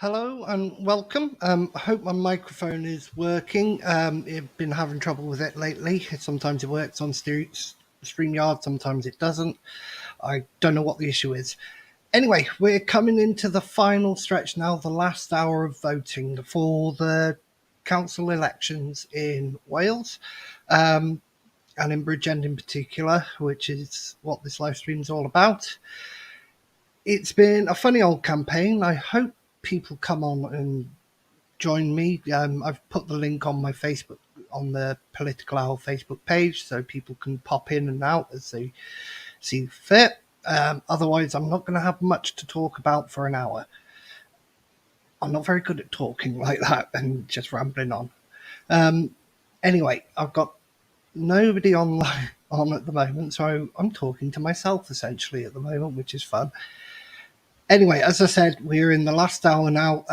Hello and welcome. I hope my microphone is working. I've been having trouble with it lately. Sometimes it works on StreamYard, sometimes it doesn't. I don't know what the issue is. Anyway, we're coming into the final stretch now, the last hour of voting for the council elections in Wales, um, and in Bridgend in particular, which is what this live stream is all about. It's been a funny old campaign. I hope people come on and join me. I've put the link on my Facebook, on the Political Hour Facebook page, so people can pop in and out as they see fit. Otherwise, I'm not going to have much to talk about for an hour. I'm not very good at talking like that and just rambling on. Um, anyway, I've got nobody online on at the moment, so I'm talking to myself essentially at the moment, which is fun. Anyway, as I said, we're in the last hour now.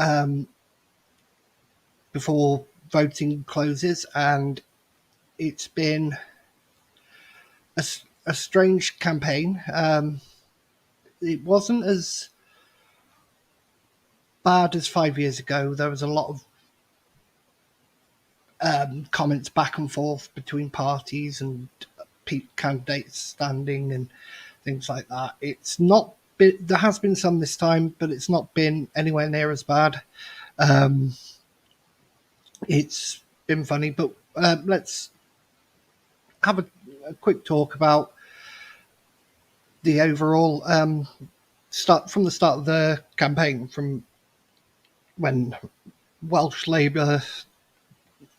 Before voting closes, and it's been a strange campaign. It wasn't as bad as 5 years ago. There was a lot of comments back and forth between parties and candidates standing and things like that. It's not been, there has been some this time, but it's not been anywhere near as bad. Um, it's been funny, but let's have a quick talk about the overall start from the start of the campaign, from when Welsh Labour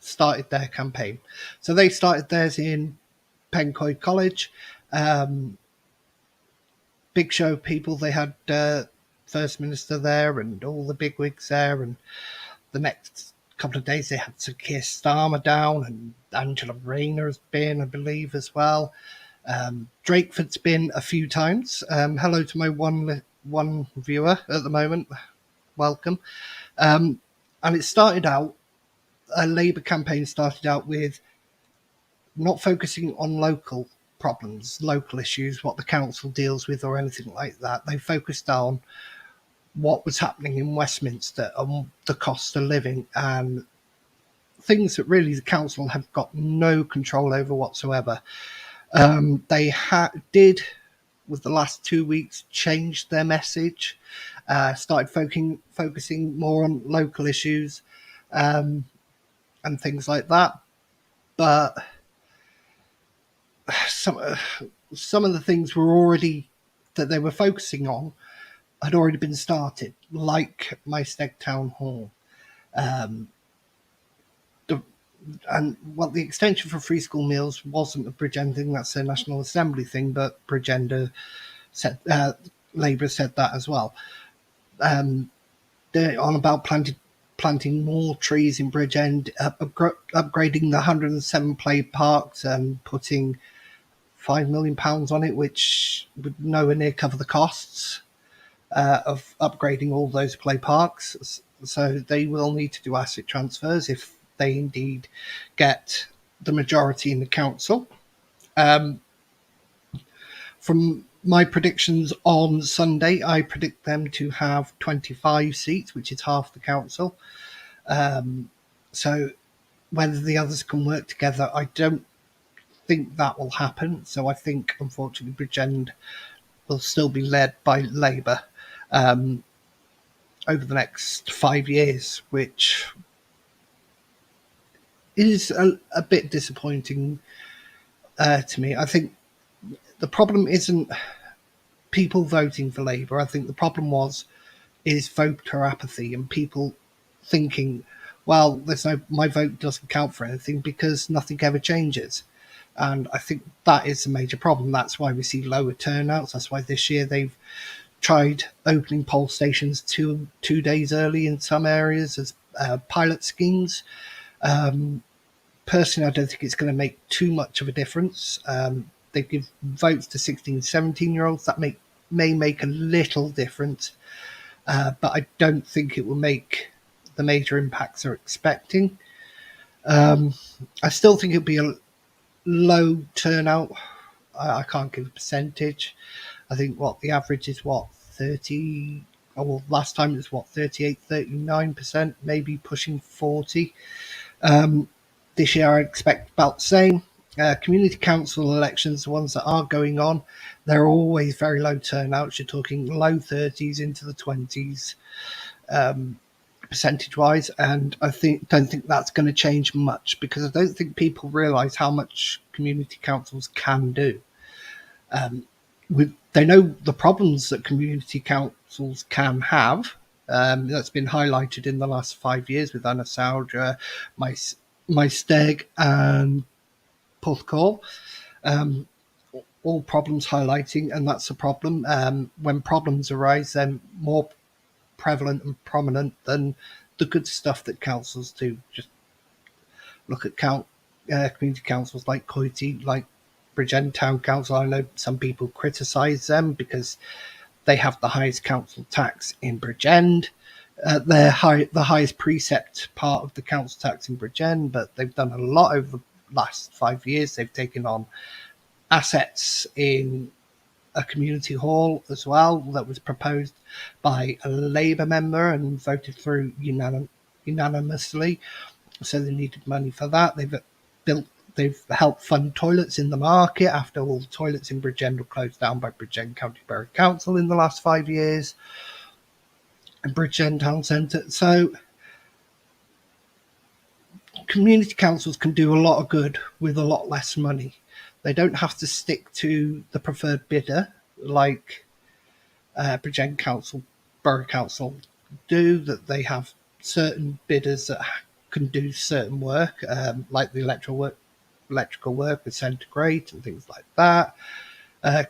started their campaign. So they started theirs in Pencoed College. Um, Big show of people. They had First Minister there and all the bigwigs there. And the next couple of days they had Sir Keir Starmer down, and Angela Rayner has been, I believe, as well. Drakeford's been a few times. Hello to my one viewer at the moment. Welcome. And it started out, a Labour campaign started out with not focusing on local problems, local issues, what the council deals with or anything like that. They focused on what was happening in Westminster and the cost of living and things that really the council have got no control over whatsoever. They did, with the last 2 weeks, changed their message, started focusing more on local issues and things like that. But some of the things were already that they were focusing on had already been started, like my Steg Town Hall. Um, and well, the extension for free school meals wasn't a Bridgend thing, that's a National Assembly thing, but Bridgend said, Labour said that as well. They're on about planting more trees in Bridgend, upgrading the 107 play parks and putting £5 million on it, which would nowhere near cover the costs of upgrading all those play parks. So they will need to do asset transfers if they indeed get the majority in the council. From my predictions on Sunday, I predict them to have 25 seats, which is half the council. So whether the others can work together, I don't think that will happen. So I think, unfortunately, Bridgend will still be led by Labour over the next 5 years, which is a bit disappointing to me. I think the problem isn't people voting for Labour. I think the problem is voter apathy and people thinking, well, my vote doesn't count for anything because nothing ever changes. And I think that is a major problem. That's why we see lower turnouts. That's why this year they've tried opening poll stations 2 days early in some areas as pilot schemes. Personally, I don't think it's going to make too much of a difference. They give votes to 16, 17-year-olds. That may make a little difference, but I don't think it will make the major impacts they're expecting. I still think it'll be a low turnout. I can't give a percentage. I think the average is 30, well, last time it was what, 38, 39%, maybe pushing 40. Um, this year I expect about the same. Community council elections, the ones that are going on, they're always very low turnouts. You're talking low 30s into the 20s, percentage wise, and I don't think that's going to change much, because I don't think people realise how much community councils can do. They know the problems that community councils can have. That's been highlighted in the last 5 years with Anna Saudra, my Steg, and Puthcor. Um, all problems highlighting, and that's a problem. When problems arise, they're more prevalent and prominent than the good stuff that councils do. Just look at community councils like Coity, like Bridgend Town Council. I know some people criticise them because they have the highest council tax in Bridgend. The highest precept part of the council tax in Bridgend, but they've done a lot over the last 5 years. They've taken on assets in a community hall as well that was proposed by a Labour member and voted through unanimously. So they needed money for that. Built they've helped fund toilets in the market after all the toilets in Bridgend were closed down by Bridgend County Borough Council in the last 5 years, and Bridgend Town Centre. So community councils can do a lot of good with a lot less money. They don't have to stick to the preferred bidder like Bridgend Council, Borough Council do. That they have certain bidders that can do certain work, like the electrical work with Centigrade and things like that. At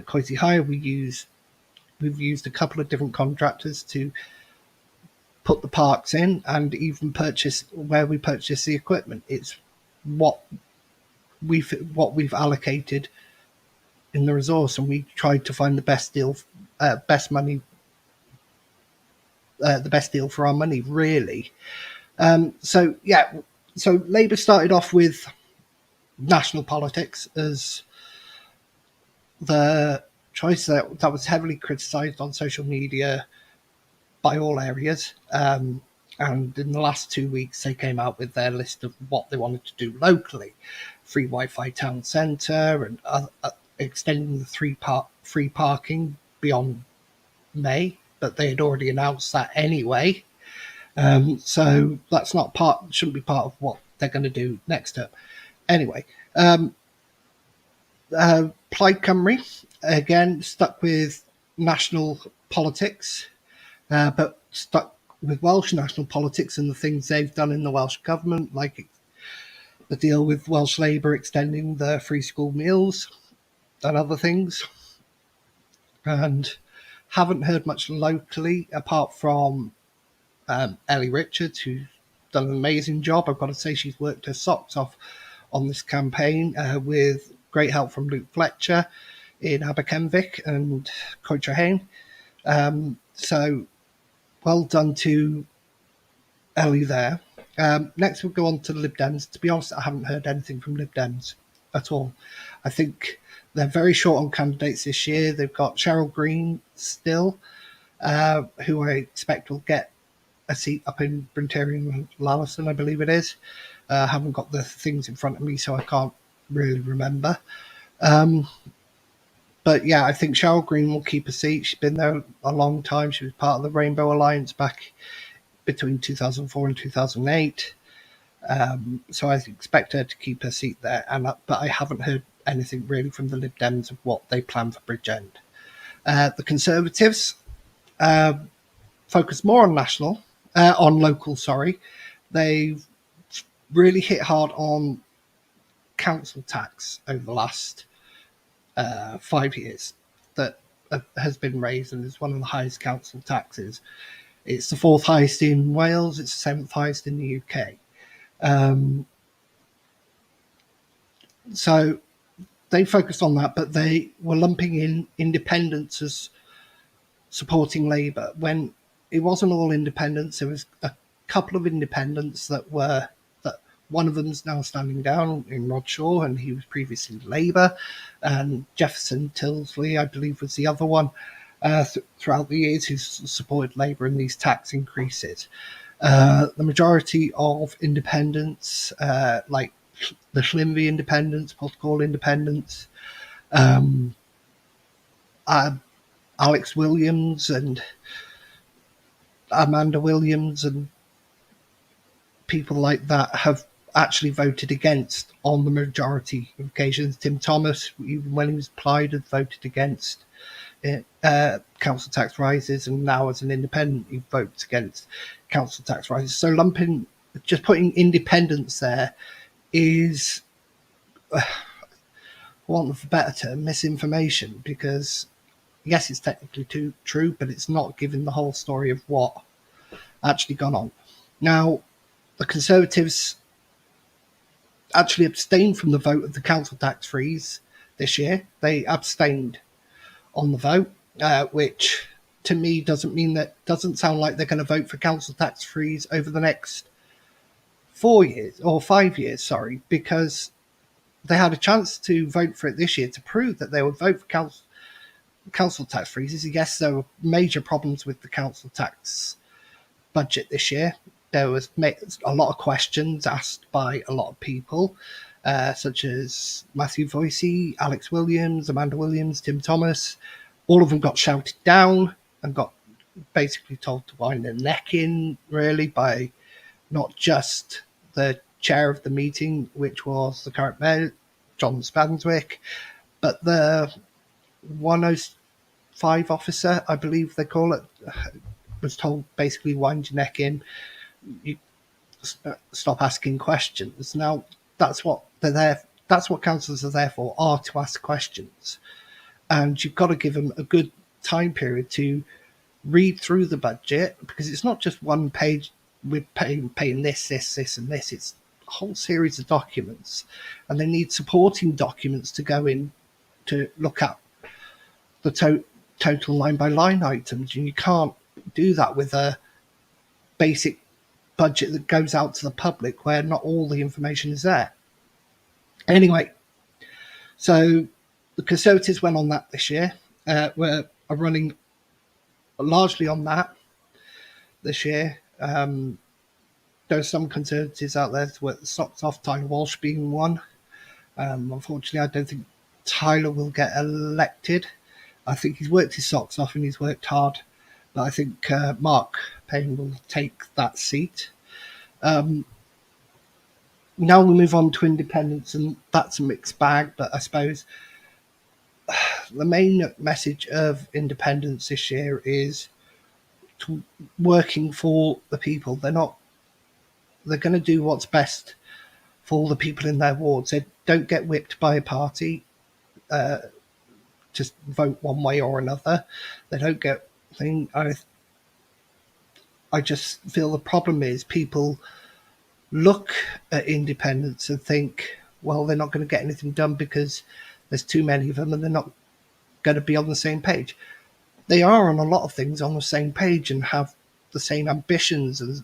Coity Hire, we've used a couple of different contractors to put the parks in, and even purchase where we purchase the equipment. It's what we've allocated in the resource, and we tried to find the best deal, best money, the best deal for our money, really. So yeah, so Labour started off with national politics as the choice that was heavily criticised on social media by all areas. And in the last 2 weeks, they came out with their list of what they wanted to do locally: free Wi-Fi town centre, and extending the free parking beyond May. But they had already announced that anyway. So that's not shouldn't be part of what they're going to do next term. Anyway, Plaid Cymru, again, stuck with national politics, but stuck with Welsh national politics and the things they've done in the Welsh government, like the deal with Welsh Labour extending the free school meals and other things. And haven't heard much locally apart from Ellie Richards, who's done an amazing job. I've got to say, she's worked her socks off on this campaign with great help from Luke Fletcher in Aberkenvic and Coitrehain. So well done to Ellie there. Next, we'll go on to the Lib Dems. To be honest, I haven't heard anything from Lib Dems at all. I think they're very short on candidates this year. They've got Cheryl Green still, who I expect will get a seat up in Brynterion and Lalison, I believe it is. I haven't got the things in front of me, so I can't really remember. But yeah, I think Cheryl Green will keep a seat. She's been there a long time. She was part of the Rainbow Alliance back between 2004 and 2008. So I expect her to keep her seat there. But I haven't heard anything really from the Lib Dems of what they plan for Bridgend. The Conservatives focus more on local. Sorry, they've really hit hard on council tax over the last 5 years that has been raised, and is one of the highest council taxes. It's the fourth highest in Wales. It's the seventh highest in the UK. So they focused on that, but they were lumping in independents as supporting Labour when it wasn't all independents. There was a couple of independents that one of them's now standing down in Rod Shaw, and he was previously Labour, and Jefferson Tilsley, I believe, was the other one. throughout the years who's supported Labour in these tax increases. The majority of independents, like the Schlimby independents, Portugal independents, um, uh, Alex Williams and Amanda Williams and people like that have actually voted against on the majority of occasions. Tim Thomas, even when he was Plaid, had voted against it, council tax rises, and now as an independent, he votes against council tax rises. So just putting independence there is, for want of a better term, misinformation, because yes, it's technically true, but it's not giving the whole story of what actually gone on. Now, the Conservatives actually abstained from the vote of the council tax freeze this year. They abstained on the vote, which to me doesn't sound like they're going to vote for council tax freeze over the next 4 years or 5 years, sorry, because they had a chance to vote for it this year to prove that they would vote for council tax freezes. Yes, there were major problems with the council tax budget this year. There was a lot of questions asked by a lot of people, such as Matthew Voicey, Alex Williams, Amanda Williams, Tim Thomas. All of them got shouted down and got basically told to wind their neck in, really, by not just the chair of the meeting, which was the current mayor, John Spanswick, but the 105 officer, I believe they call it, was told basically wind your neck in, you stop asking questions. Now, that's what they're there. That's what councillors are there for, are to ask questions. And you've got to give them a good time period to read through the budget, because it's not just one page with paying this, and this. It's a whole series of documents, and they need supporting documents to go in to look at the total line by line items. And you can't do that with a basic budget that goes out to the public where not all the information is there. Anyway, so the Conservatives went on that this year. Are running largely on that this year. There are some Conservatives out there with socks off, Tyler Walsh being one. Unfortunately, I don't think Tyler will get elected. I think he's worked his socks off and he's worked hard, but I think Mark Payne will take that seat. Now we move on to independence, and that's a mixed bag, but I suppose the main message of independence this year is working for the people. They're going to do what's best for the people in their wards. They don't get whipped by a party, just vote one way or another. They don't get I just feel the problem is people look at independents and think, well, they're not going to get anything done because there's too many of them and they're not going to be on the same page. They are on a lot of things on the same page and have the same ambitions as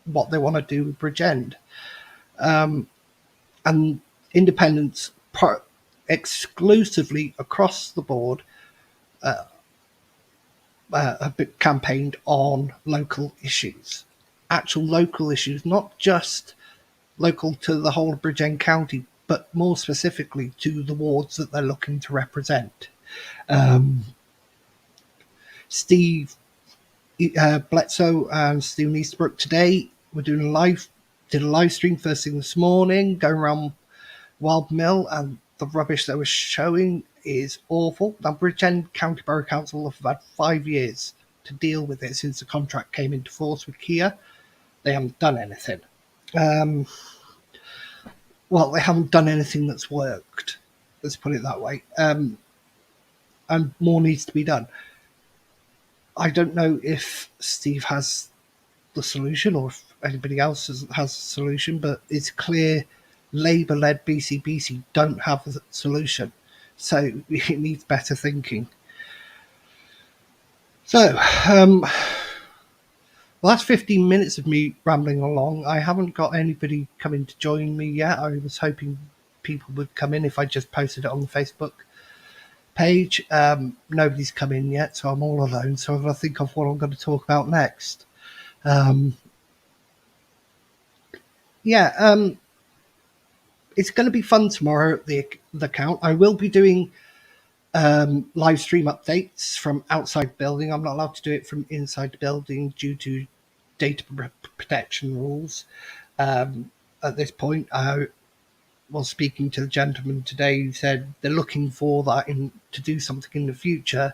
what they want to do with Bridgend. And independents exclusively across the board have been campaigned on local issues, actual local issues, not just local to the whole of Bridgend County, but more specifically to the wards that they're looking to represent. Steve Bledsoe and Stephen Easterbrook today were did a live stream first thing this morning, going around Wild Mill, and the rubbish they were showing is awful. Now, Bridgend County Borough Council have had 5 years to deal with it since the contract came into force with Kia. They haven't done anything. Well, they haven't done anything that's worked. Let's put it that way. And more needs to be done. I don't know if Steve has the solution or if anybody else has a solution, but it's clear Labour-led BCBC don't have a solution. So it needs better thinking. So, the last 15 minutes of me rambling along, I haven't got anybody coming to join me yet. I was hoping people would come in if I just posted it on the Facebook page. Nobody's come in yet, so I'm all alone. So I've got to think of what I'm going to talk about next. Um, yeah, it's going to be fun tomorrow at the count. I will be doing live stream updates from outside the building. I'm not allowed to do it from inside the building due to data protection rules. At this point, I was speaking to the gentleman today who said they're looking for that to do something in the future.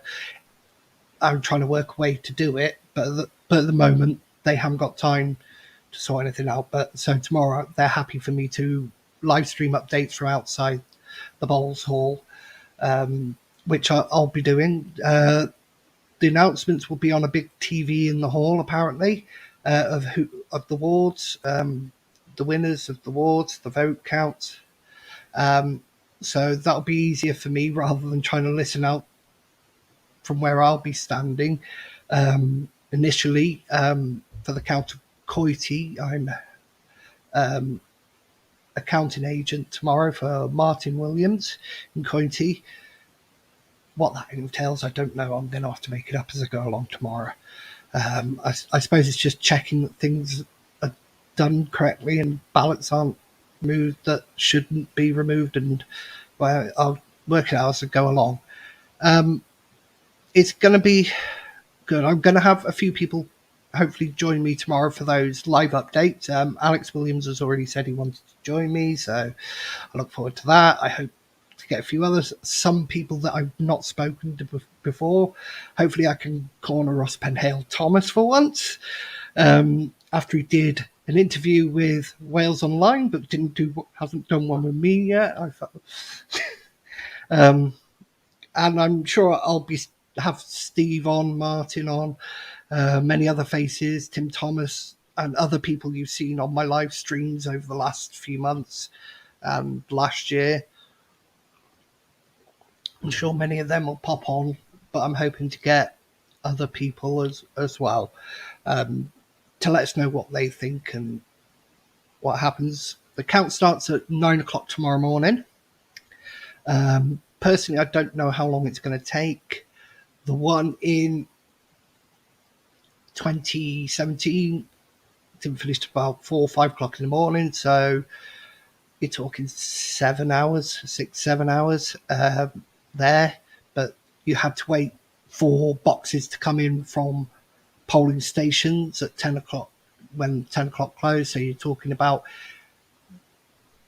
I'm trying to work a way to do it, but at the moment they haven't got time to sort anything out. But so tomorrow they're happy for me to live stream updates from outside the bowls hall, which I'll be doing. The announcements will be on a big TV in the hall, apparently, of the wards, the winners of the wards, the vote count. So that'll be easier for me rather than trying to listen out from where I'll be standing. Initially, for the Count of Coity, I'm accounting agent tomorrow for Martin Williams in Coity. What that entails, I don't know. I'm going to have to make it up as I go along tomorrow. I suppose it's just checking that things are done correctly and ballots aren't moved that shouldn't be removed, and well, I'll work it out as I go along. It's going to be good. I'm going to have a few people hopefully join me tomorrow for those live updates. Alex Williams has already said he wanted to join me, so I look forward to that. I hope to get a few others, some people that I've not spoken to before. Hopefully I can corner Ross Penhale Thomas for once, after he did an interview with Wales Online but hasn't done one with me yet. I thought, and I'm sure I'll have Steve on, Martin on, many other faces, Tim Thomas, and other people you've seen on my live streams over the last few months and last year. I'm sure many of them will pop on, but I'm hoping to get other people as well, to let us know what they think and what happens. The count starts at 9 o'clock tomorrow morning. Personally, I don't know how long it's going to take. The one in 2017 didn't finish till about 4 or 5 o'clock in the morning, so you're talking 7 hours, 6, 7 hours there. But you had to wait for boxes to come in from polling stations at 10 o'clock when 10 o'clock closed. So you're talking about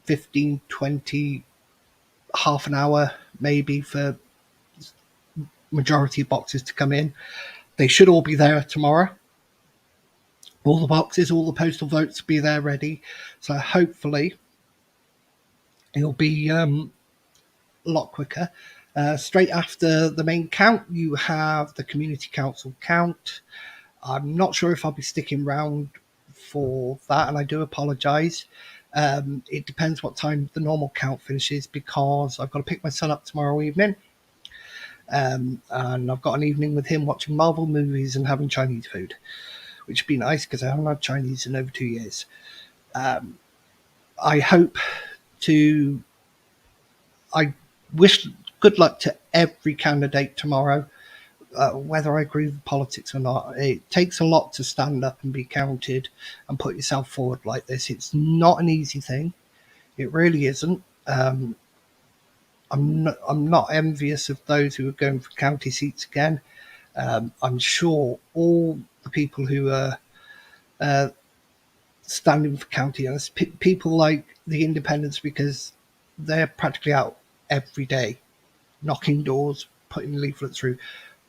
15, 20, half an hour maybe for majority of boxes to come in. They should all be there tomorrow. All the boxes, all the postal votes will be there ready. So hopefully it'll be a lot quicker. Straight after the main count, you have the community council count. I'm not sure if I'll be sticking around for that, and I do apologise. It depends what time the normal count finishes, because I've got to pick my son up tomorrow evening. And I've got an evening with him watching Marvel movies and having Chinese food, which would be nice because I haven't had Chinese in over 2 years. I hope to. I wish good luck to every candidate tomorrow, whether I agree with politics or not. It takes a lot to stand up and be counted and put yourself forward like this. It's not an easy thing. It really isn't. I'm not envious of those who are going for county seats again. I'm sure all the people who are standing for county, and people like the independents, because they're practically out every day, knocking doors, putting leaflets through.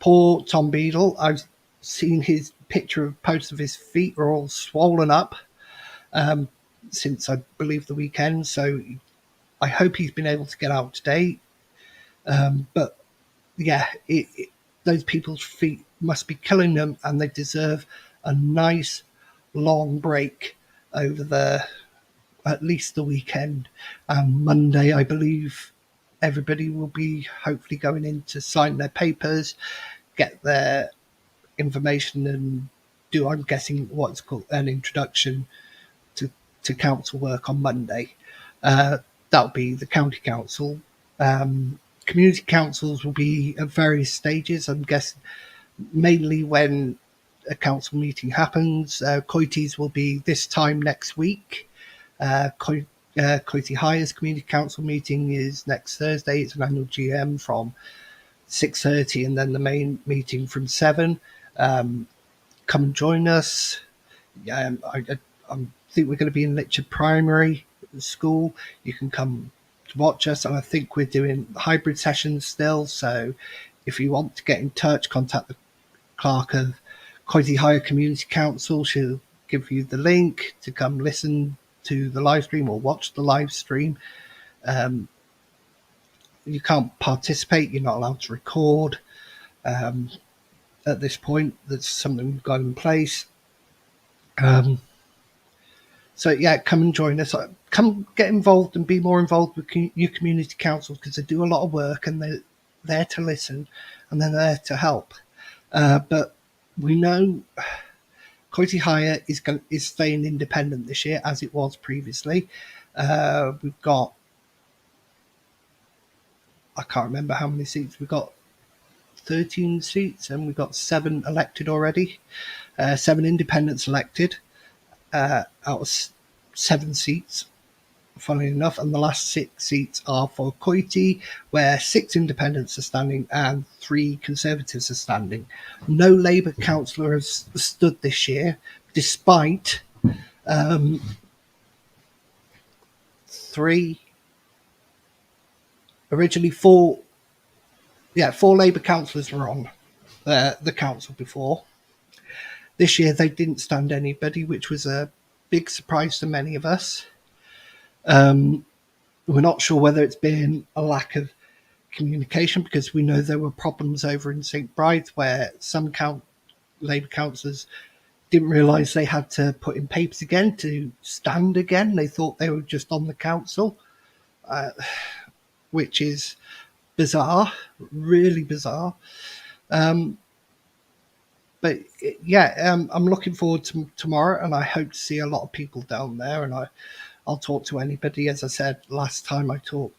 Poor Tom Beadle, I've seen his picture of posts of his feet are all swollen up since I believe the weekend. So I hope he's been able to get out today. But yeah, those people's feet must be killing them, and they deserve a nice long break over at least the weekend. Monday, I believe everybody will be hopefully going in to sign their papers, get their information, and do, I'm guessing, what's called an introduction to council work on Monday. That'll be the county council. Community councils will be at various stages. I'm guessing mainly when a council meeting happens. Coities will be this time next week. Coity High's community council meeting is next Thursday. It's an annual GM from 6:30, and then the main meeting from 7. Come and join us. I think we're going to be in Litchard Primary School. You can come to watch us, and I think we're doing hybrid sessions still. So if you want to get in touch, contact the clerk of Coity Higher Community Council. She'll give you the link to come listen to the live stream or watch the live stream. You can't participate. You're not allowed to record. At this point, that's something we've got in place. So yeah, come and join us. Come get involved and be more involved with your community councils, because they do a lot of work and they're there to listen and they're there to help. But we know Coity Higher is staying independent this year, as it was previously. We've got, I can't remember how many seats we've got. 13 seats, and we've got 7 elected already. 7 independents elected out of 7 seats, funnily enough, and the last 6 seats are for Coity, where 6 independents are standing and 3 Conservatives are standing. No Labour councillor has stood this year, despite 3, originally 4, 4 Labour councillors were on the council before. This year they didn't stand anybody, which was a big surprise to many of us. We're not sure whether it's been a lack of communication, because we know there were problems over in St Bride's where some Labour councillors didn't realise they had to put in papers again to stand again. They thought they were just on the council, which is bizarre, really bizarre. But yeah, I'm looking forward to tomorrow, and I hope to see a lot of people down there. And I'll talk to anybody. As I said last time, I talked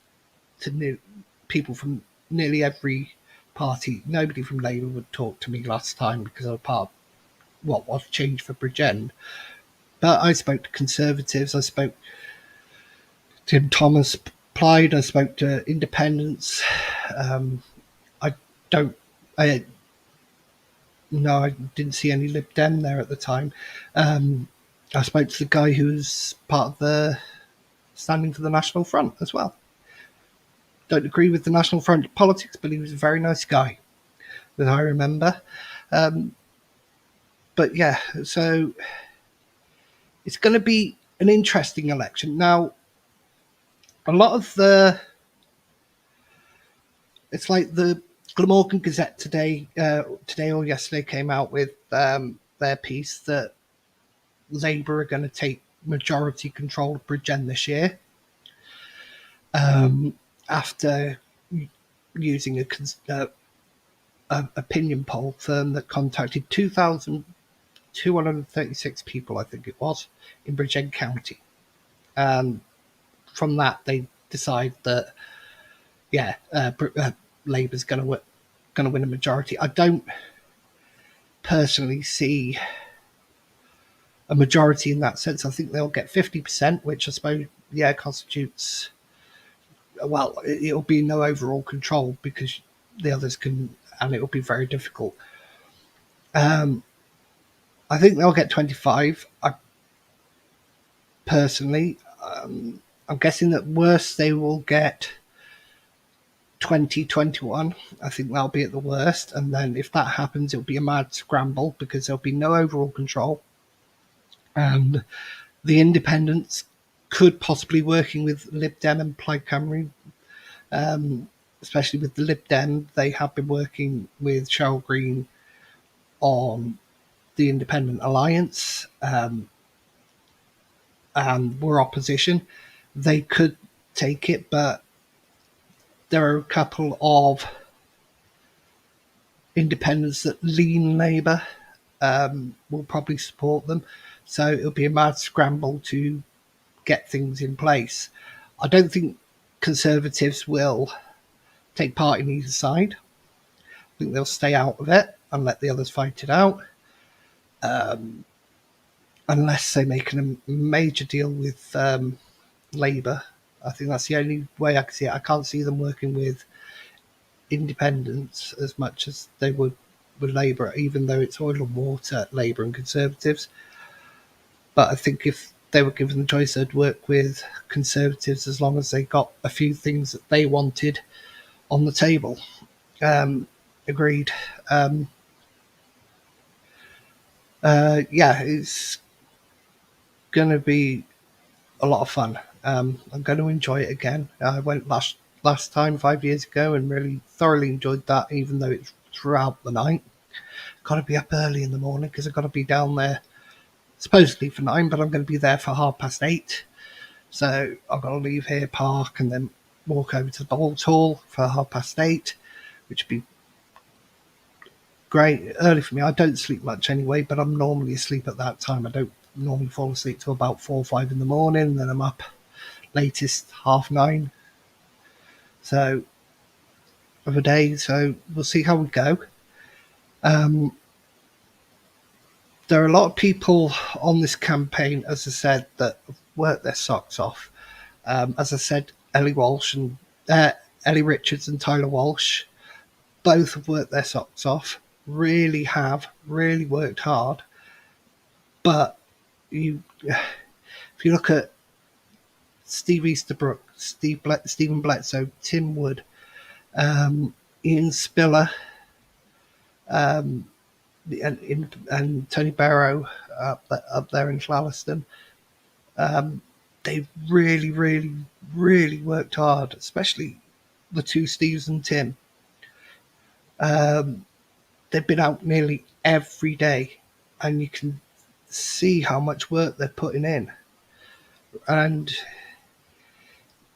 to people from nearly every party. Nobody from Labour would talk to me last time because I was part of what was Change for Bridgend. But I spoke to Conservatives. I spoke to Tim Thomas Plaid. I spoke to Independents. I didn't see any Lib Dem there at the time. I spoke to the guy who was part of the standing for the National Front as well. Don't agree with the National Front politics, but he was a very nice guy that I remember. But yeah, so it's going to be an interesting election. Now, a lot of it's like the Glamorgan Gazette today or yesterday came out with their piece that Labour are going to take majority control of Bridgend this year, after using a opinion poll firm that contacted 2,236 people, I think it was, in Bridgend County, and from that they decide that Labour's going to win a majority. I don't personally see a majority in that sense. I think they'll get 50%, which I suppose constitutes, well, it'll be no overall control because the others can, and it'll be very difficult. I think they'll get 25. Personally, I'm guessing that worst they will get 20, 21. I think that'll be at the worst. And then if that happens, it'll be a mad scramble because there'll be no overall control. And the independents could possibly working with Lib Dem and Plaid Cymru, especially with the Lib Dem. They have been working with Cheryl Green on the Independent Alliance, and were opposition. They could take it, but there are a couple of independents that lean Labour will probably support them. So it'll be a mad scramble to get things in place. I don't think Conservatives will take part in either side. I think they'll stay out of it and let the others fight it out, unless they make a major deal with Labour. I think that's the only way I can see it. I can't see them working with independents as much as they would with Labour, even though it's oil and water, Labour and Conservatives. But I think if they were given the choice, they'd work with Conservatives as long as they got a few things that they wanted on the table. Agreed. Yeah, it's going to be a lot of fun. I'm going to enjoy it again. I went last time 5 years ago and really thoroughly enjoyed that, even though it's throughout the night. Got to be up early in the morning because I've got to be down there supposedly for 9, but I'm going to be there for 8:30. So I've got to leave here, park, and then walk over to the Bowls Hall for 8:30, which would be great. Early for me. I don't sleep much anyway, but I'm normally asleep at that time. I don't normally fall asleep till about 4 or 5 in the morning, and then I'm up latest 9:30. So of a day. So we'll see how we go. There are a lot of people on this campaign, as I said, that have worked their socks off. As I said, Ellie Richards and Tyler Walsh both have worked their socks off. Really worked hard. But if you look at Steve Easterbrook, Stephen Bledsoe, Tim Wood, Ian Spiller, and Tony Barrow up there in Charleston, they've really worked hard, especially the two Steves and Tim. They've been out nearly every day, and you can see how much work they're putting in. And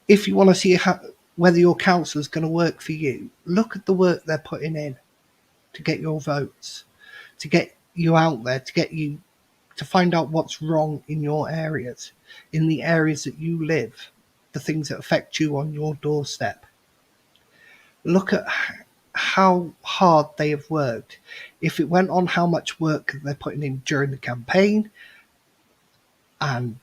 if you want to see whether your council is going to work for you, look at the work they're putting in to get your votes, to get you out there, to get you to find out what's wrong in your areas, in the areas that you live, the things that affect you on your doorstep. Look at how hard they have worked. If it went on how much work they're putting in during the campaign and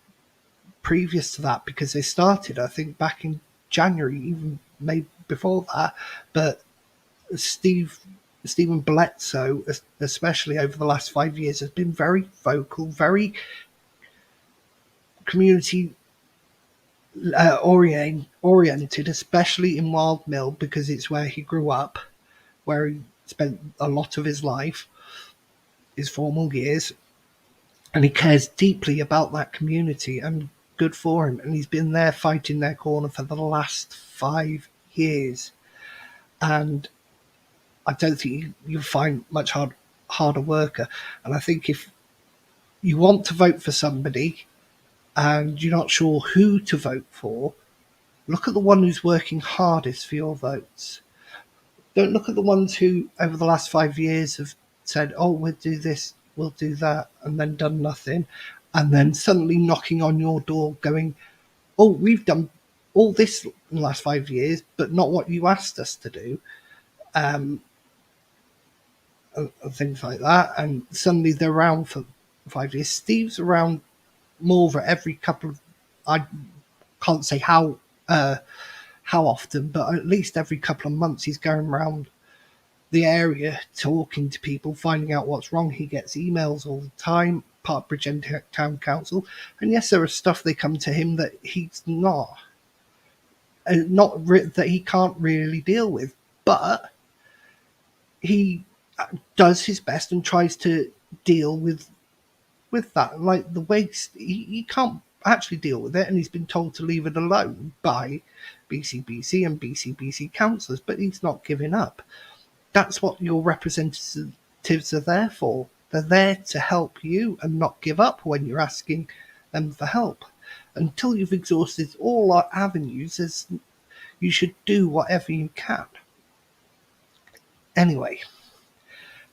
previous to that, because they started, I think, back in January, even maybe before that, but Stephen Bledsoe, especially over the last 5 years, has been very vocal, very community oriented, especially in Wild Mill, because it's where he grew up, where he spent a lot of his life, his formal years, and he cares deeply about that community, and good for him. And he's been there fighting their corner for the last 5 years. And I don't think you'll find much harder worker. And I think if you want to vote for somebody and you're not sure who to vote for, look at the one who's working hardest for your votes. Don't look at the ones who, over the last 5 years, have said, oh, we'll do this, we'll do that, and then done nothing. And then suddenly knocking on your door going, oh, we've done all this in the last 5 years, but not what you asked us to do. And things like that. And suddenly they're around for 5 years. Steve's around more for every couple of, I can't say how often, but at least every couple of months he's going around the area talking to people, finding out what's wrong. He gets emails all the time, part of Bridgend Town Council, and yes, there is stuff they come to him that he's not that he can't really deal with, but he does his best and tries to deal with that. Like the waste, he can't actually deal with it, and he's been told to leave it alone by BCBC and BCBC councillors, but he's not giving up. That's what your representatives are there for. They're there to help you and not give up when you're asking them for help. Until you've exhausted all our avenues, you should do whatever you can. Anyway,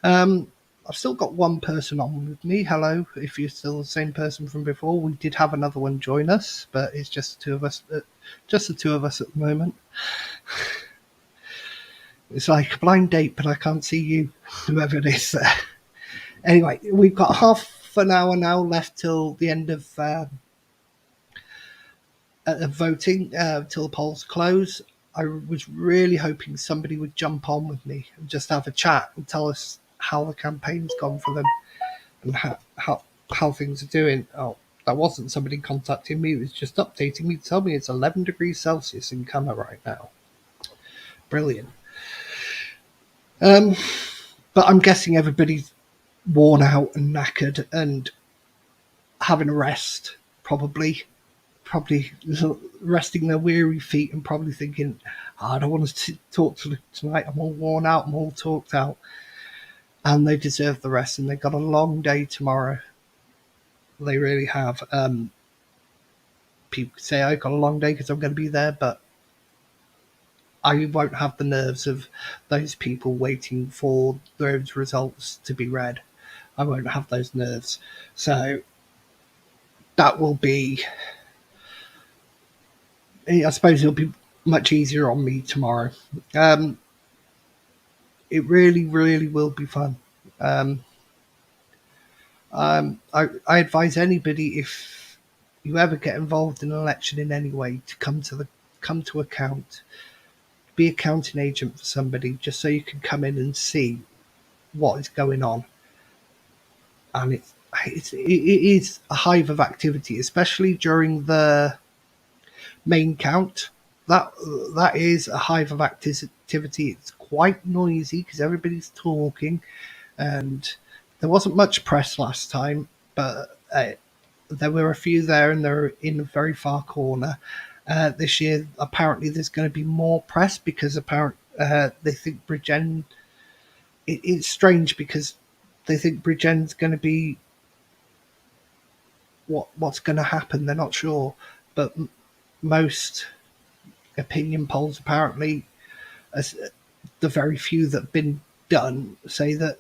I've still got one person on with me. Hello, if you're still the same person from before. We did have another one join us, but it's just the two of us. Just the two of us at the moment. It's like a blind date, but I can't see you, whoever it is there. Anyway, we've got half an hour now left till the end of voting, till the polls close. I was really hoping somebody would jump on with me and just have a chat and tell us how the campaign's gone for them and how things are doing. Oh, that wasn't somebody contacting me. It was just updating me to tell me it's 11 degrees Celsius in Canada right now. Brilliant. Um, but I'm guessing everybody's worn out and knackered and having a rest, probably resting their weary feet and probably thinking, "Oh, I don't want to talk to tonight. I'm all worn out. I'm all talked out." And they deserve the rest. And they've got a long day tomorrow. They really have. People say I've got a long day because I'm going to be there, but I won't have the nerves of those people waiting for those results to be read. I won't have those nerves. So that will be, I suppose it'll be much easier on me tomorrow. Um, it really, really will be fun. Um, I advise anybody, if you ever get involved in an election in any way, to come to account, be a counting agent for somebody, just so you can come in and see what is going on. And it is a hive of activity, especially during the main count. That that is a hive of activity. It's quite noisy because everybody's talking, and there wasn't much press last time, but there were a few there, and they're in a very far corner. This year, apparently, there's going to be more press because they think Bridgen. It's strange because they think Bridgen's going to be what's going to happen. They're not sure, but most opinion polls apparently, as the very few that have been done, say that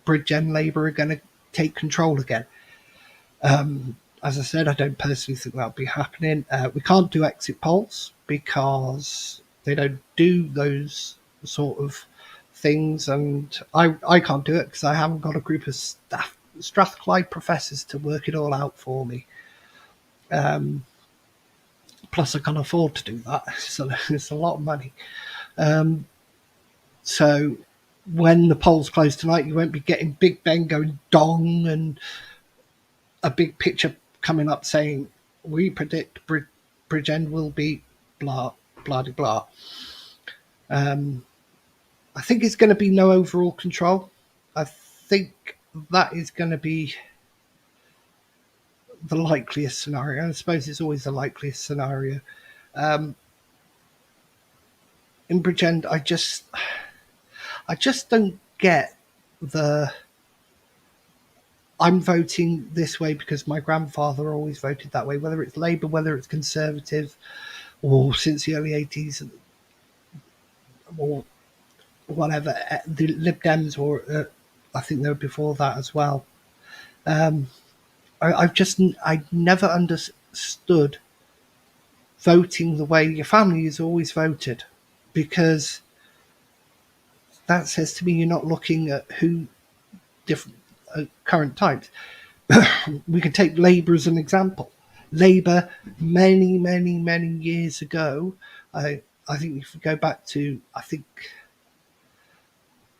Bridgen Labour are going to take control again. As I said, I don't personally think that'll be happening. We can't do exit polls because they don't do those sort of things, and I can't do it because I haven't got a group of Strathclyde professors to work it all out for me. Plus, I can't afford to do that, so it's a lot of money. Um, so when the polls close tonight, you won't be getting Big Ben going dong and a big picture coming up saying, "We predict Bridgend will be blah, blah, blah, blah." I think it's going to be no overall control. I think that is going to be the likeliest scenario. I suppose it's always the likeliest scenario. In Bridgend, I just don't get the I'm voting this way because my grandfather always voted that way, whether it's Labour, whether it's Conservative, or since the early 80s, or whatever, the Lib Dems, or I think they were before that as well. I never understood voting the way your family has always voted, because that says to me you're not looking at who different current types. We can take Labour as an example. Labour, many, many, many years ago, I think if we go back to, I think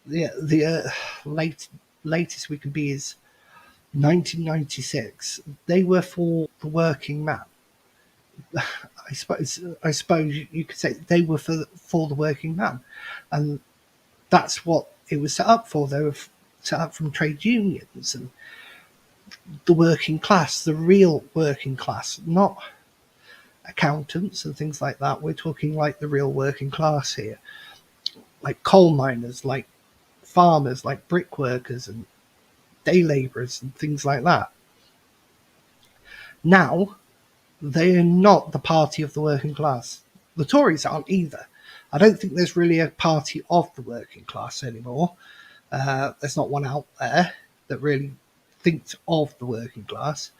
the latest we can be is 1996. They were for the working man. I suppose you could say they were for the working man, and that's what it was set up for. They were set up from trade unions and the working class, the real working class, not accountants and things like that. We're talking like the real working class here, like coal miners, like farmers, like brickworkers and day labourers and things like that. Now, they are not the party of the working class. The Tories aren't either. I don't think there's really a party of the working class anymore. There's not one out there that really thinks of the working class.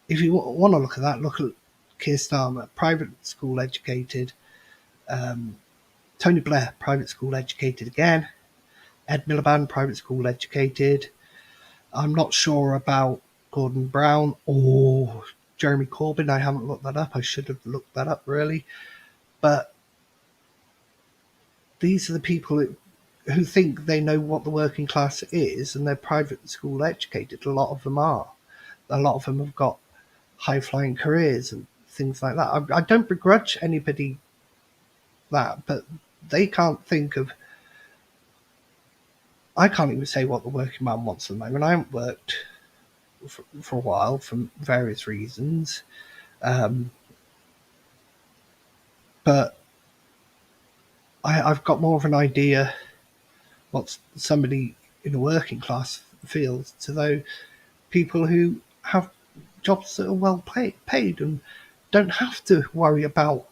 If you want to look at that, look at Keir Starmer, private school educated, Tony Blair, private school educated again. Ed Miliband, private school educated. I'm not sure about Gordon Brown or Jeremy Corbyn. I haven't looked that up. I should have looked that up, really. But these are the people who think they know what the working class is, and they're private school educated. A lot of them are. A lot of them have got high flying careers and things like that. I don't begrudge anybody that, but they can't think of. I can't even say what the working man wants at the moment. I haven't worked for a while for various reasons, um, but I've got more of an idea what somebody in the working class feels to those people who have jobs that are well paid and don't have to worry about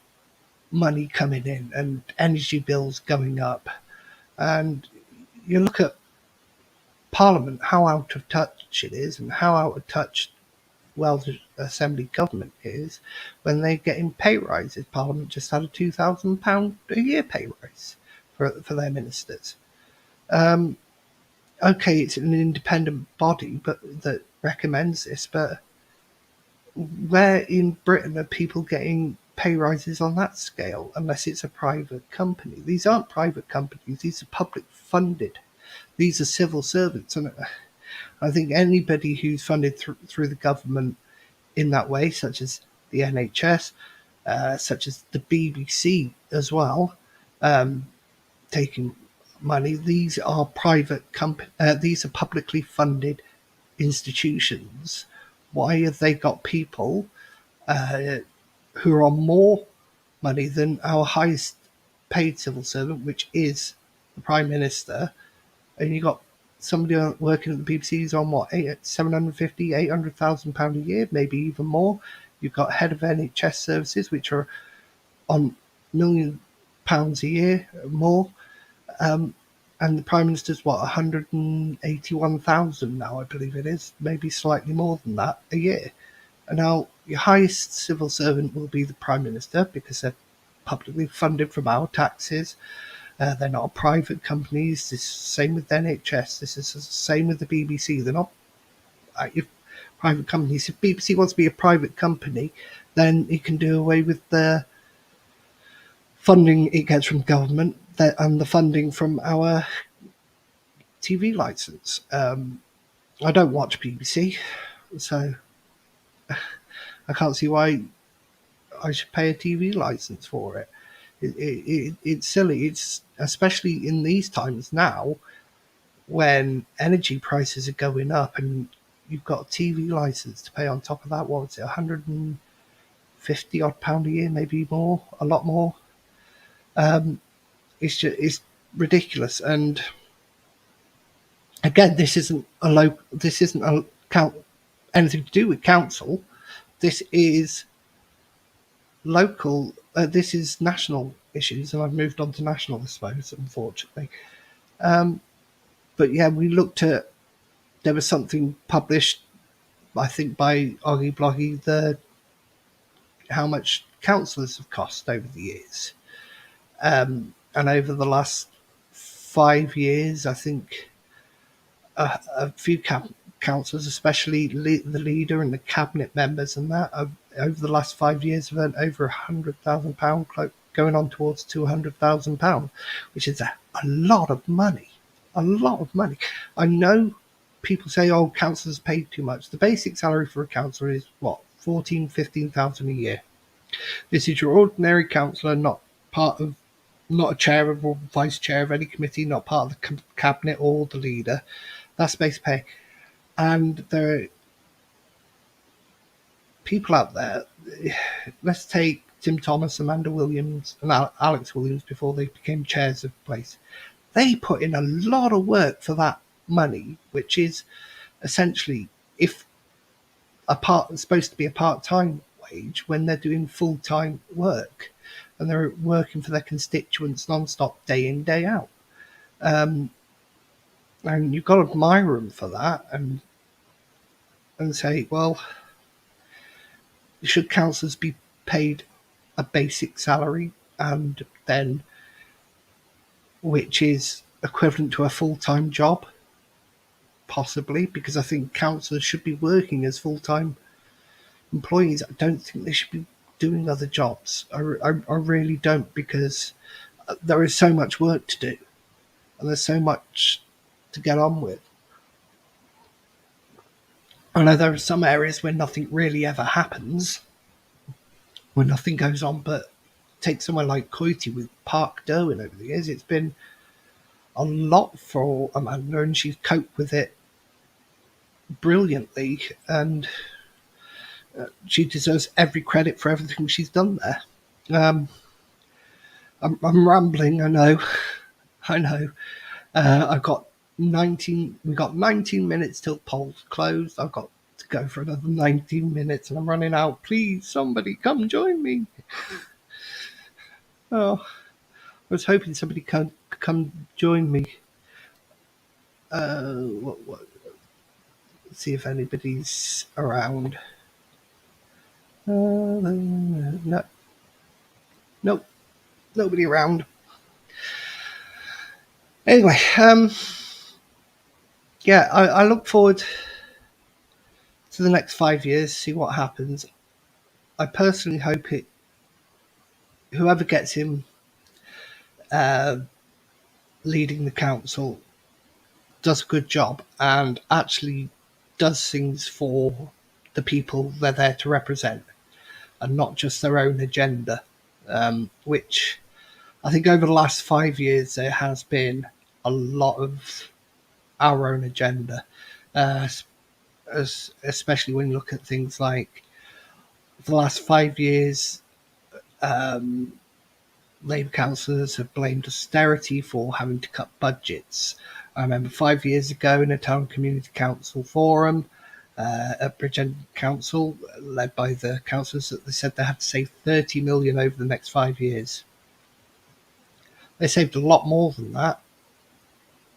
money coming in and energy bills going up. And you look at Parliament, how out of touch it is, and how out of touch Welsh Assembly government is when they're getting pay rises. Parliament just had a £2,000 a year pay rise for their ministers. Um, okay, it's an independent body but that recommends this, but where in Britain are people getting pay rises on that scale unless it's a private company? These aren't private companies, these are public funded. These are civil servants. And I think anybody who's funded through the government in that way, such as the NHS, such as the BBC as well, um, taking money, these are these are publicly funded institutions. Why have they got people uh, who are on more money than our highest paid civil servant, which is the Prime Minister? And you got somebody working at the BBC who's on what, 750, £800,000 a year, maybe even more. You've got head of NHS services, which are on £1 million a year more. Um, and the Prime Minister's what, 181,000 now, I believe it is, maybe slightly more than that a year. And now your highest civil servant will be the Prime Minister because they're publicly funded from our taxes. They're not private companies. This is the same with NHS. This is the same with the BBC. They're not private companies. If BBC wants to be a private company, then it can do away with the funding it gets from government and the funding from our TV license. I don't watch BBC, so I can't see why I should pay a TV license for it. It's silly. It's especially in these times now when energy prices are going up and you've got a TV license to pay on top of that. What was it, 150 odd pound a year, maybe more, a lot more. It's ridiculous. And again, this isn't a count anything to do with council. This is local. This is national issues, and I've moved on to national, I suppose, unfortunately. But yeah, we looked at. There was something published, I think, by Oggy Bloggy, how much councillors have cost over the years, and over the last 5 years, I think a few councillors, especially the leader and the cabinet members, and that over the last 5 years have earned over £100,000, going on towards £200,000, which is a lot of money. A lot of money. I know people say, "Oh, councillors pay too much." The basic salary for a councillor is what, 15,000 a year. This is your ordinary councillor, not a chair or vice chair of any committee, not part of the cabinet or the leader. That's base pay. And there are people out there. Let's take Tim Thomas, Amanda Williams, and Alex Williams before they became chairs of place. They put in a lot of work for that money, which is essentially, if supposed to be a part-time wage, when they're doing full-time work and they're working for their constituents non-stop, day in, day out. And you've got to admire them for that and say, well, should councillors be paid a basic salary and then which is equivalent to a full time job, possibly, because I think councillors should be working as full time employees. I don't think they should be doing other jobs. I really don't, because there is so much work to do and there's so much to get on with. I know there are some areas where nothing really ever happens, where nothing goes on, but take somewhere like Coity with Park Derwin over the years. It's been a lot for Amanda, and she's coped with it brilliantly, and she deserves every credit for everything she's done there. Um, I'm rambling, I know, I know. I've got 19. We got 19 minutes till polls closed. I've got to go for another 19 minutes, and I'm running out. Please, somebody, come join me. Oh, I was hoping somebody could come join me. What, see if anybody's around. No, nope, nobody around. Anyway, yeah, I look forward to the next 5 years, see what happens. I personally hope whoever gets him uh, leading the council does a good job and actually does things for the people they're there to represent, and not just their own agenda, which I think over the last 5 years there has been a lot of our own agenda, uh, especially when you look at things like the last 5 years. Um, Labour councillors have blamed austerity for having to cut budgets. I remember 5 years ago in a town community council forum at Bridgend Council, led by the councillors, that they said they had to save 30 million over the next 5 years. They saved a lot more than that,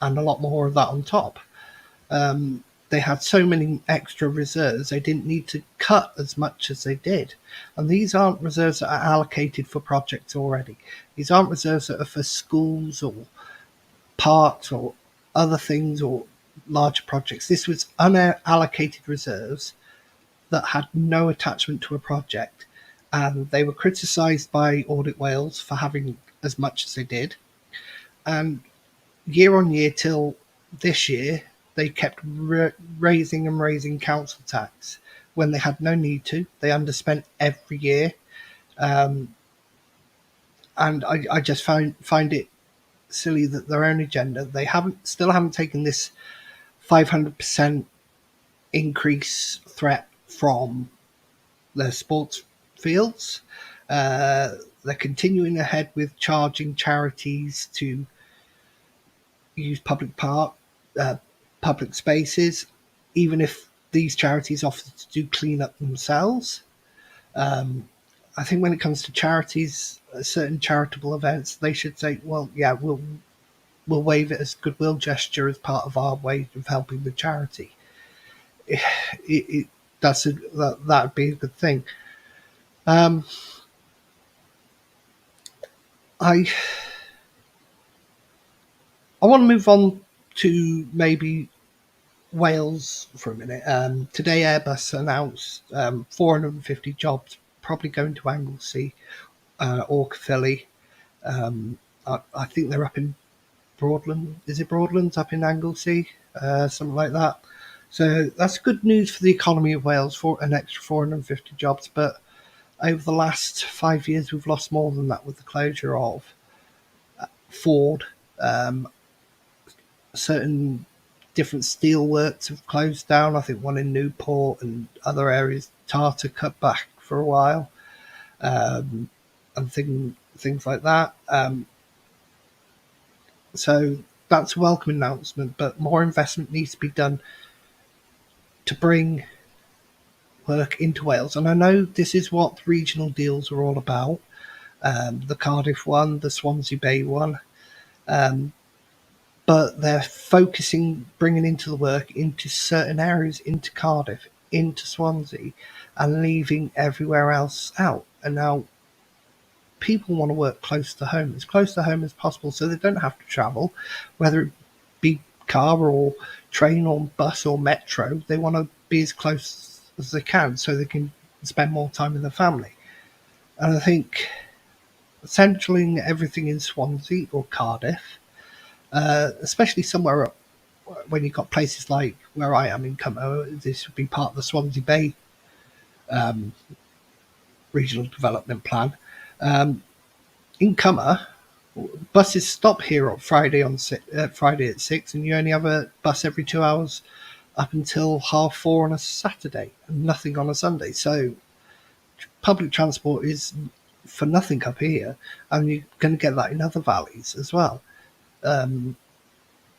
and a lot more of that on top. They had so many extra reserves, they didn't need to cut as much as they did. And these aren't reserves that are allocated for projects already. These aren't reserves that are for schools or parks or other things or larger projects. This was unallocated reserves that had no attachment to a project. And they were criticised by Audit Wales for having as much as they did. And year on year till this year, they kept raising and raising council tax when they had no need to. They underspent every year, and I just find it silly that their own agenda. They still haven't taken this 500% increase threat from their sports fields. They're continuing ahead with charging charities to use uh, public spaces, even if these charities offer to do clean up themselves. I think when it comes to charities, certain charitable events, they should say, "Well, yeah, we'll waive it as goodwill gesture as part of our way of helping the charity." It, that'd be a good thing. Um, I I want to move on to maybe Wales for a minute. Today, Airbus announced 450 jobs probably going to Anglesey or Caerphilly. I think they're up in Broadland. Is it Broadlands up in Anglesey? Something like that. So that's good news for the economy of Wales, for an extra 450 jobs. But over the last 5 years, we've lost more than that with the closure of Ford. Um, Certain different steelworks have closed down. I think one in Newport and other areas. Tata cut back for a while, and things like that. So that's a welcome announcement, but more investment needs to be done to bring work into Wales. And I know this is what regional deals are all about. The Cardiff one, the Swansea Bay one, but they're focusing, bringing into the work into certain areas, into Cardiff, into Swansea, and leaving everywhere else out. And now people want to work close to home, as close to home as possible, so they don't have to travel, whether it be car or train or bus or metro. They want to be as close as they can, so they can spend more time with their family. And I think centering everything in Swansea or Cardiff, especially somewhere up when you've got places like where I am in Cumber, this would be part of the Swansea Bay regional development plan. Um, in Cumber, buses stop here on Friday at 6, and you only have a bus every 2 hours up until 4:30 on a Saturday, and nothing on a Sunday. So public transport is for nothing up here, and you're going to get that in other valleys as well. Um,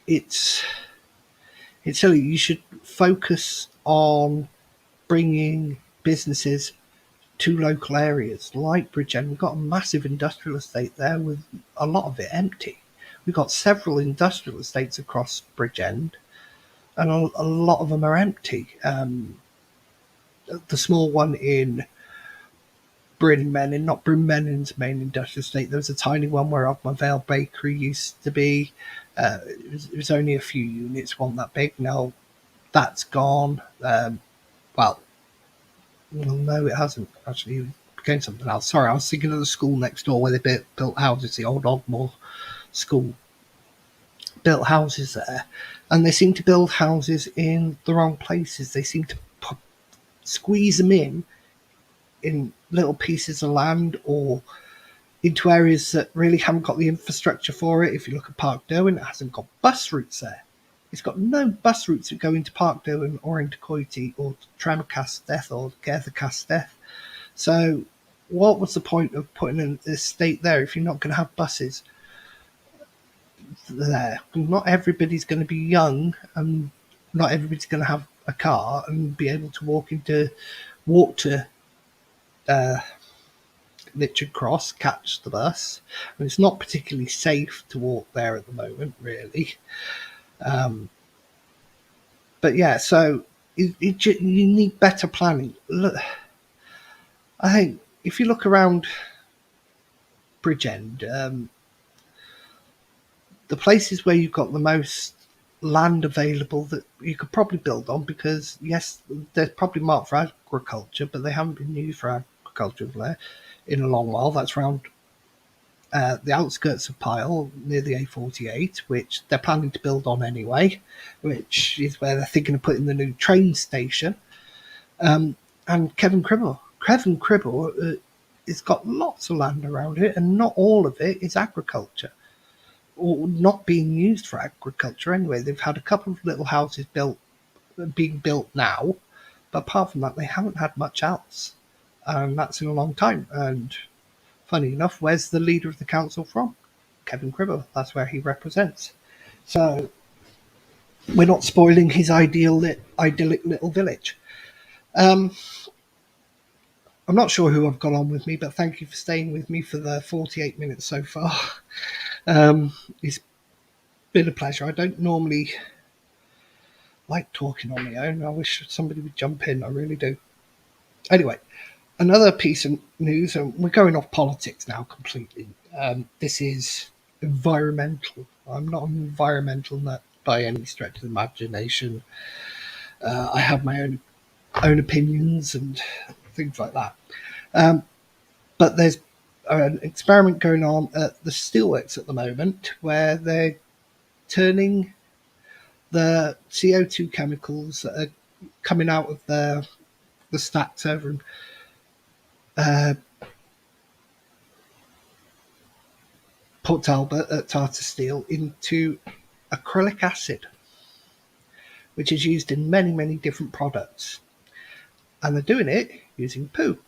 it's it's silly. You should focus on bringing businesses to local areas like Bridgend. We've got a massive industrial estate there with a lot of it empty. We've got several industrial estates across Bridgend, and a lot of them are empty. The small one in Bryn Menin, not Bryn Menin's main industrial estate. There was a tiny one where Ogma Vale Bakery used to be. It was only a few units, wasn't that big. Now that's gone. Well, no, it hasn't actually. It became something else. Sorry, I was thinking of the school next door where they built houses. The old Ogmore school built houses there, and they seem to build houses in the wrong places. They seem to squeeze them in little pieces of land or into areas that really haven't got the infrastructure for it. If you look at Park Derwent, it hasn't got bus routes there. It's got no bus routes that go into Park Derwent or into Coity or Tremacasteth or Gertha So what was the point of putting an estate there if you're not going to have buses there? Not everybody's going to be young, and not everybody's going to have a car and be able to walk to Richard Cross, catch the bus. And it's not particularly safe to walk there at the moment, really. But yeah, so you need better planning. Look, I think if you look around Bridgend, the places where you've got the most land available that you could probably build on, because yes, they're probably marked for agriculture, but they haven't been used for agriculture there in a long while. That's around the outskirts of Pyle, near the A48, which they're planning to build on anyway, which is where they're thinking of putting the new train station. And Kevin Cribble. Kevin Cribble has got lots of land around it, and not all of it is agriculture, or not being used for agriculture anyway. They've had a couple of little houses being built now, but apart from that, they haven't had much else, and that's in a long time. And funny enough, where's the leader of the council from? Kevin Cribble. That's where he represents. So we're not spoiling his idyllic little village. I'm not sure who I've got on with me, but thank you for staying with me for the 48 minutes so far. It's been a pleasure. I don't normally like talking on my own. I wish somebody would jump in. I really do. Anyway, another piece of news, and we're going off politics now completely. This is environmental. I'm not an environmental nut by any stretch of the imagination. I have my own opinions and things like that. But there's an experiment going on at the steelworks at the moment where they're turning the CO2 chemicals that are coming out of the stacks over in Port Talbot at Tata Steel into acrylic acid, which is used in many, many different products. And they're doing it using poo.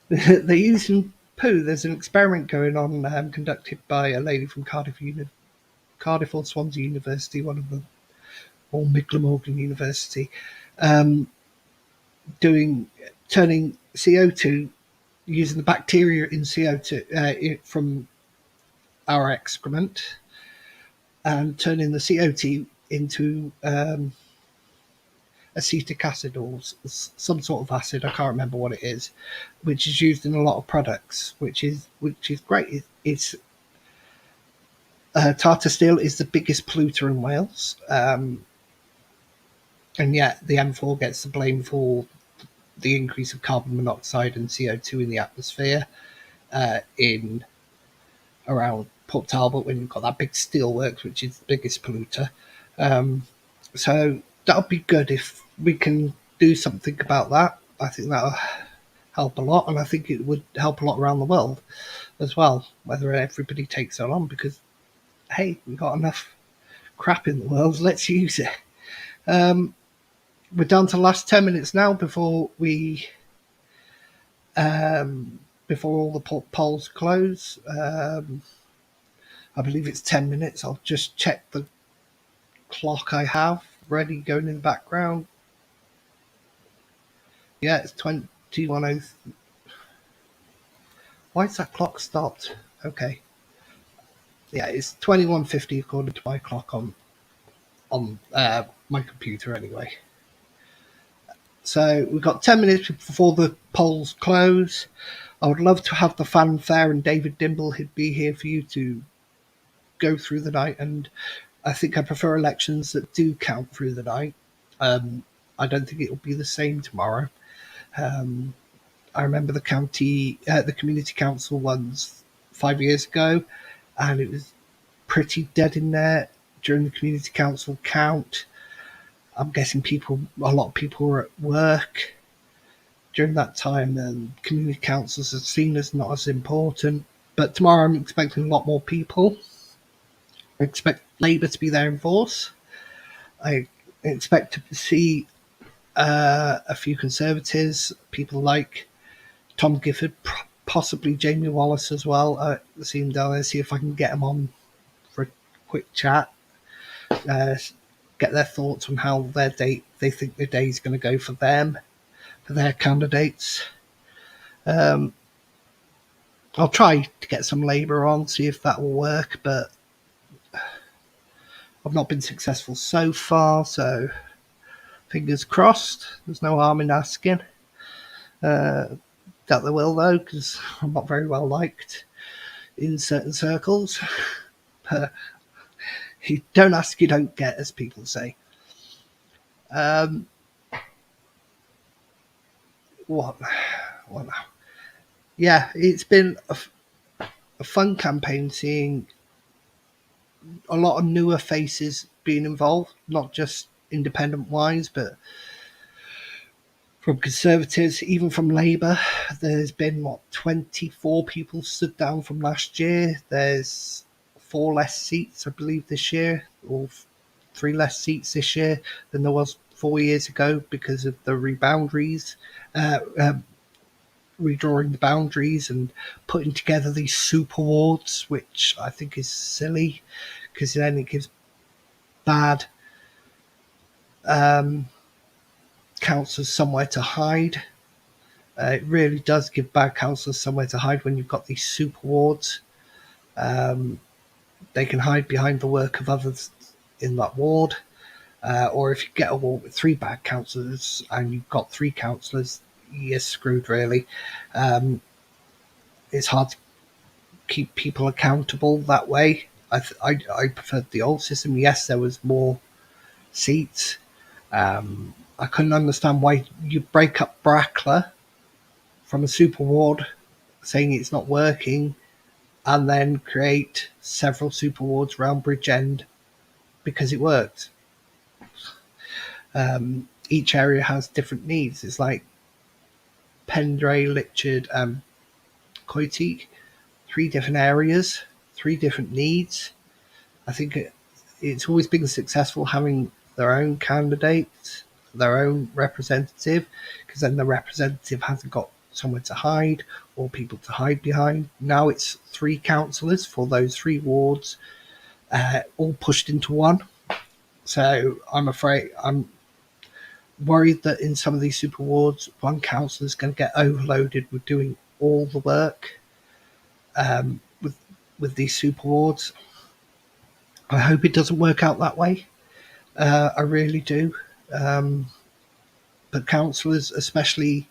They're using poo. There's an experiment going on conducted by a lady from Cardiff or Swansea University, one of them, or Middlemorgan University, turning CO2 using the bacteria in CO2 from our excrement, and turning the CO2 into acetic acid or some sort of acid. I can't remember what it is, which is used in a lot of products, which is great. It's Tata Steel is the biggest polluter in Wales, and yet the M4 gets the blame for the increase of carbon monoxide and CO2 in the atmosphere in around Port Talbot when you've got that big steelworks, which is the biggest polluter. Um, so that'll be good if we can do something about that. I think that'll help a lot, and I think it would help a lot around the world as well, whether everybody takes it on, because, hey, we've got enough crap in the world, let's use it. Um, we're down to the last 10 minutes now before all the polls close. I believe it's 10 minutes. I'll just check the clock I have ready going in the background. Yeah, it's 21:00. Why is that clock stopped? Okay. Yeah, it's 21:50 according to my clock on my computer anyway. So we've got 10 minutes before the polls close. I would love to have the fanfare and David Dimble he'd be here for you to go through the night, and I think I prefer elections that do count through the night. I don't think it'll be the same tomorrow. Um, I remember the community council ones 5 years ago, and it was pretty dead in there during the community council count. I'm guessing a lot of people were at work during that time, and community councils are seen as not as important. But tomorrow I'm expecting a lot more people. I expect Labour to be there in force. I expect to see a few Conservatives, people like Tom Gifford, possibly Jamie Wallace as well. See him down there, see if I can get him on for a quick chat, get their thoughts on how they think their day is going to go for them, for their candidates. I'll try to get some Labour on, see if that will work, but I've not been successful so far, so fingers crossed. There's no harm in asking. Doubt they will, though, because I'm not very well liked in certain circles. But you don't ask, you don't get, as people say. What? What now? Yeah, it's been a fun campaign seeing a lot of newer faces being involved, not just independent wise, but from Conservatives, even from Labour. There's been, 24 people stood down from last year. There's 4 less seats, I believe, this year, or 3 less seats this year than there was 4 years ago because of the redrawing the boundaries and putting together these super wards, which I think is silly because then it gives bad councillors somewhere to hide. It really does give bad councillors somewhere to hide when you've got these super wards. They can hide behind the work of others in that ward. Or if you get a ward with 3 bad councillors and you've got 3 councillors, you're screwed, really. It's hard to keep people accountable that way. I preferred the old system. Yes, there was more seats. I couldn't understand why you break up Brackler from a super ward, saying it's not working, and then create several super wards around Bridgend because it worked. Each area has different needs. It's like Pendray, Lichard, and Coitique, 3 different areas, 3 different needs. I think it's always been successful having their own candidate, their own representative, because then the representative hasn't got somewhere to hide or people to hide behind. Now it's 3 councillors for those 3 wards, all pushed into one. So I'm worried that in some of these super wards, one councillor is going to get overloaded with doing all the work with these super wards. I hope it doesn't work out that way. I really do. But councillors, especially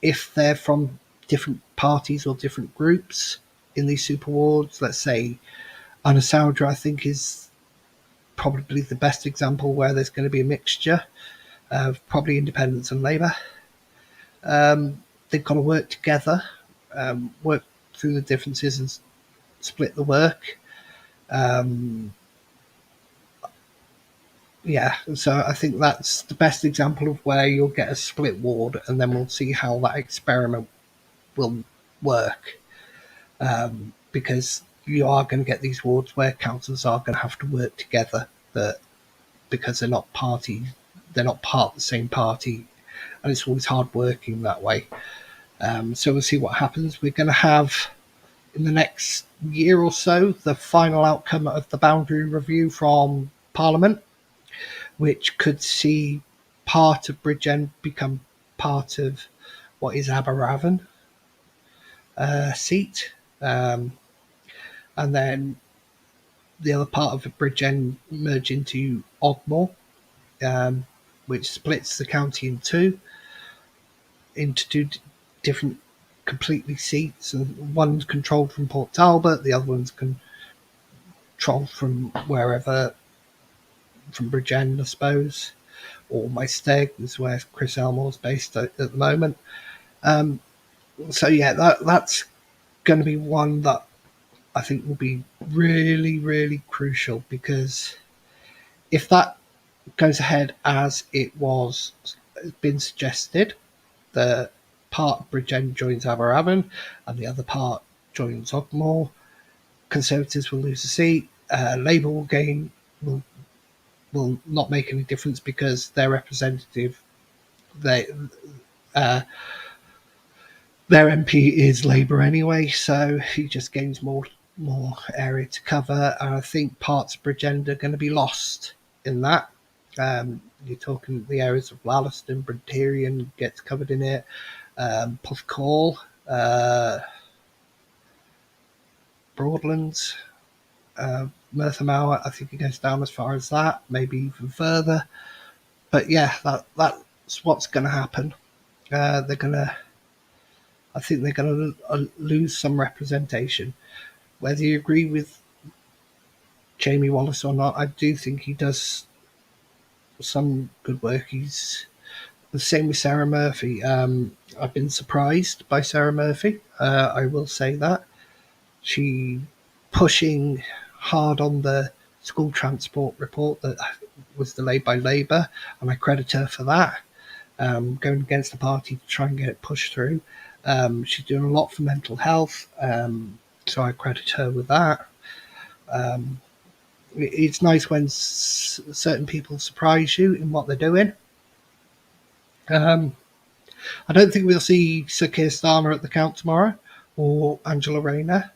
if they're from different parties or different groups in these super wards, let's say Anasaudra, I think, is probably the best example where there's going to be a mixture of probably independents and Labour. They've got to work together, work through the differences and split the work. Um, yeah, so I think that's the best example of where you'll get a split ward, and then we'll see how that experiment will work. Because you are going to get these wards where councils are going to have to work together, that because they're not part of the same party, and it's always hard working that way. So we'll see what happens. We're going to have in the next year or so the final outcome of the boundary review from Parliament, which could see part of Bridgend become part of what is Aberavon seat, and then the other part of the Bridgend merge into Ogmore, which splits the county into two different completely seats, and one's controlled from Port Talbot, the other one's controlled from wherever, from Bridgend, I suppose, or Maesteg is where Chris Elmore's based at the moment. So yeah, that's going to be one that I think will be really, really crucial, because if that goes ahead as it was been suggested, the part of Bridgend joins Aberavon and the other part joins Ogmore, Conservatives will lose a seat. Labour will gain, will not make any difference because their representative, they their MP is Labour anyway, so he just gains more area to cover. And I think parts of Bridgend are going to be lost in that. You're talking the areas of Lalliston, Brunterian gets covered in it, Puthcall, Broadlands, Merthyr Mawr, I think it goes down as far as that, maybe even further. But yeah, that's what's going to happen. They're going to, I think they're going to lose some representation. Whether you agree with Jamie Wallace or not, I do think he does some good work. He's the same with Sarah Murphy. I've been surprised by Sarah Murphy. I will say that she pushing hard on the school transport report that was delayed by Labour, and I credit her for that. Going against the party to try and get it pushed through. She's doing a lot for mental health, so I credit her with that. It's nice when certain people surprise you in what they're doing. I don't think we'll see Sir Keir Starmer at the count tomorrow or Angela Rayner.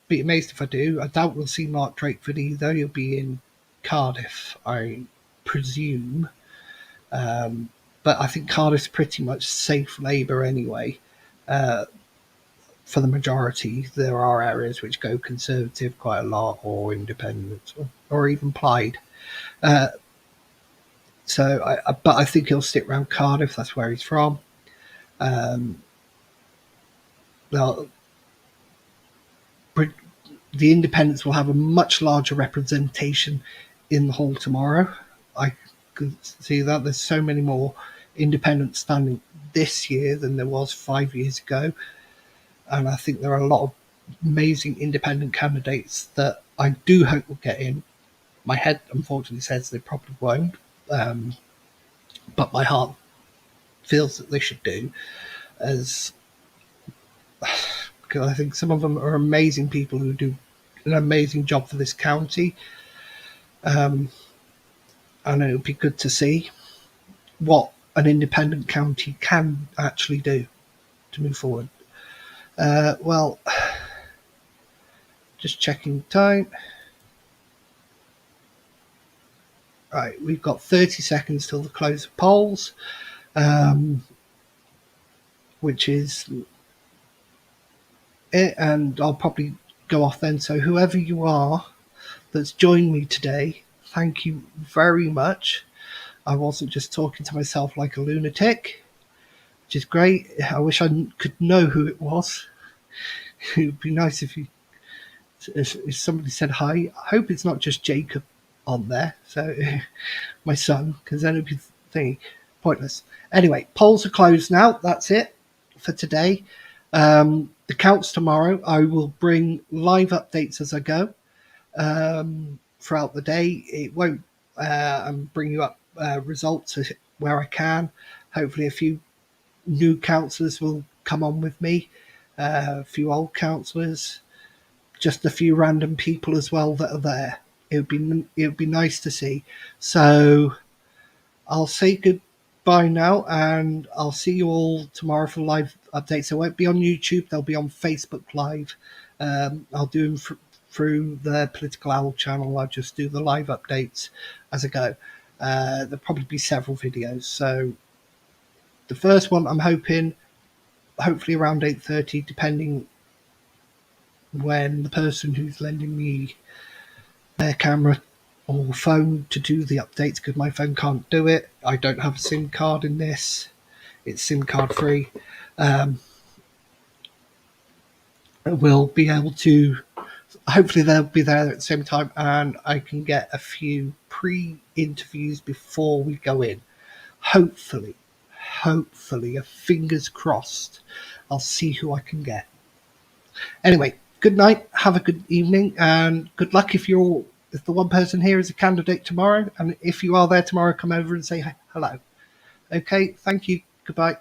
Be amazed if I do. I doubt we'll see Mark Drakeford either. He'll be in Cardiff, I presume. But I think Cardiff's pretty much safe Labour anyway. For the majority, there are areas which go Conservative quite a lot, or Independent, or even Plaid. But I think he'll stick around Cardiff. That's where he's from. The Independents will have a much larger representation in the hall tomorrow. I could see that there's so many more independents standing this year than there was 5 years ago, and I think there are a lot of amazing independent candidates that I do hope will get in. My head unfortunately says they probably won't, but my heart feels that they should do, as because I think some of them are amazing people who do an amazing job for this county. And it would be good to see what an independent county can actually do to move forward. Well, just checking time. Right, we've got 30 seconds till the close of polls, which is it, and I'll probably go off then. So whoever you are that's joined me today, thank you very much. I wasn't just talking to myself like a lunatic, which is great. I wish could know who it was. It would be nice if somebody said hi. I hope it's not just Jacob on there, so my son, because then it'd be thingy, pointless. Anyway, polls are closed now. That's it for today. The counts tomorrow. I will bring live updates as I go throughout the day. It won't. I'm bringing you up results where I can. Hopefully, a few new counsellors will come on with me. A few old counsellors, just a few random people as well that are there. It would be nice to see. So I'll say goodbye now, and I'll see you all tomorrow for live updates. They won't be on YouTube; they'll be on Facebook Live. I'll do them through the Political Owl channel. I'll just do the live updates as I go. There'll probably be several videos. So the first one, I'm hopefully around 8:30, depending when the person who's lending me their camera or phone to do the updates, because my phone can't do it. I don't have a SIM card in this. It's SIM card free. We'll be able to, hopefully they'll be there at the same time, and I can get a few pre-interviews before we go in. Hopefully, fingers crossed, I'll see who I can get. Anyway, good night, have a good evening, and good luck if the one person here is a candidate tomorrow. And if you are there tomorrow, come over and say hello. Okay, thank you. Goodbye.